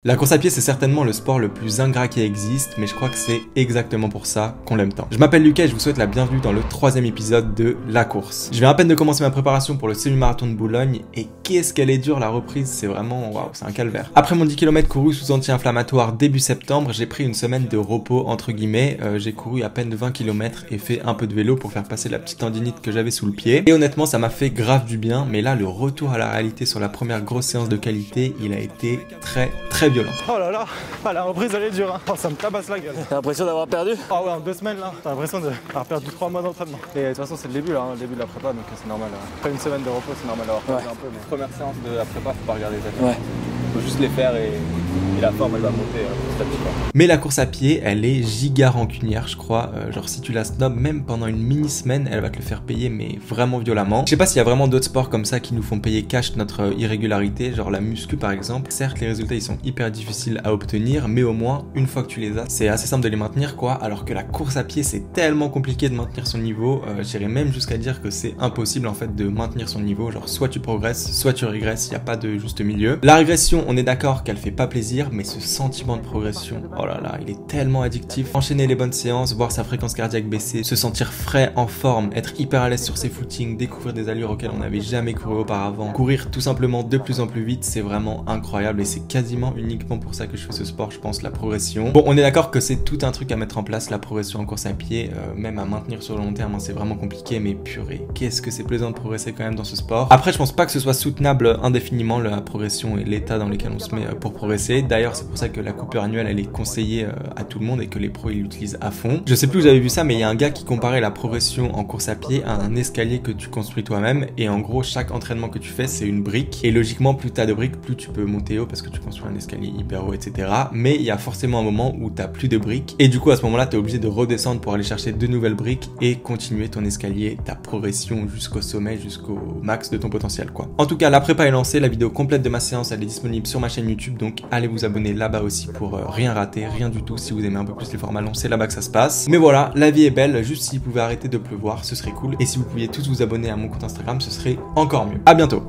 La course à pied, c'est certainement le sport le plus ingrat qui existe, mais je crois que c'est exactement pour ça qu'on l'aime tant. Je m'appelle Lucas et je vous souhaite la bienvenue dans le 3e épisode de La Course. Je viens à peine de commencer ma préparation pour le semi-marathon de Boulogne et qu'est-ce qu'elle est dure la reprise, c'est vraiment, waouh, c'est un calvaire. Après mon 10 km couru sous anti-inflammatoire début septembre, j'ai pris une semaine de repos entre guillemets, j'ai couru à peine 20 km et fait un peu de vélo pour faire passer la petite tendinite que j'avais sous le pied. Et honnêtement, ça m'a fait grave du bien, mais là, le retour à la réalité sur la première grosse séance de qualité, il a été très violent. Oh là là, la reprise elle est dure, hein. Oh, ça me tabasse la gueule. T'as l'impression d'avoir perdu? Ah ouais, en 2 semaines là, t'as l'impression d'avoir perdu 3 mois d'entraînement. Et de toute façon c'est le début là, le début de la prépa, donc c'est normal. Après une semaine de repos, c'est normal d'avoir perdu un peu. Mais première séance de la prépa, faut pas regarder les athlètes. Ouais. Faut juste les faire et la forme elle va monter petit à petit. Mais la course à pied, elle est giga rancunière, je crois. Genre si tu la snobs, même pendant une mini-semaine, elle va te le faire payer, mais vraiment violemment. Je sais pas s'il y a vraiment d'autres sports comme ça qui nous font payer cash notre irrégularité, genre la muscu par exemple. Certes, les résultats ils sont hyper difficiles à obtenir, mais au moins, une fois que tu les as, c'est assez simple de les maintenir quoi. Alors que la course à pied, c'est tellement compliqué de maintenir son niveau. J'irais même jusqu'à dire que c'est impossible en fait de maintenir son niveau. Genre soit tu progresses, soit tu régresses, il n'y a pas de juste milieu. La régression, on est d'accord qu'elle fait pas plaisir, mais ce sentiment de progression, oh là là, il est tellement addictif. Enchaîner les bonnes séances, voir sa fréquence cardiaque baisser, se sentir frais, en forme, être hyper à l'aise sur ses footings, découvrir des allures auxquelles on n'avait jamais couru auparavant, courir tout simplement de plus en plus vite, c'est vraiment incroyable et c'est quasiment uniquement pour ça que je fais ce sport, je pense, la progression. Bon, on est d'accord que c'est tout un truc à mettre en place, la progression en course à pied, même à maintenir sur le long terme, hein, c'est vraiment compliqué, mais purée, qu'est-ce que c'est plaisant de progresser quand même dans ce sport. Après, je pense pas que ce soit soutenable indéfiniment, la progression et l'état dans lequel on se met pour progresser. D'ailleurs, c'est pour ça que la coupure annuelle, elle est conseillée à tout le monde et que les pros, ils l'utilisent à fond. Je sais plus où j'avais vu ça, mais il y a un gars qui comparait la progression en course à pied à un escalier que tu construis toi-même, et en gros, chaque entraînement que tu fais, c'est une brique, et logiquement, plus t'as de briques, plus tu peux monter haut parce que tu construis un escalier hyper haut, etc. Mais il y a forcément un moment où t'as plus de briques, et du coup, à ce moment-là, t'es obligé de redescendre pour aller chercher de nouvelles briques et continuer ton escalier, ta progression jusqu'au sommet, jusqu'au max de ton potentiel, quoi. En tout cas, la prépa est lancée, la vidéo complète de ma séance, elle est disponible sur ma chaîne YouTube, donc allez vous abonner là-bas aussi pour rien rater, rien du tout. Si vous aimez un peu plus les formats longs, c'est là-bas que ça se passe. Mais voilà, la vie est belle, juste s'il pouvait arrêter de pleuvoir, ce serait cool. Et si vous pouviez tous vous abonner à mon compte Instagram, ce serait encore mieux. À bientôt.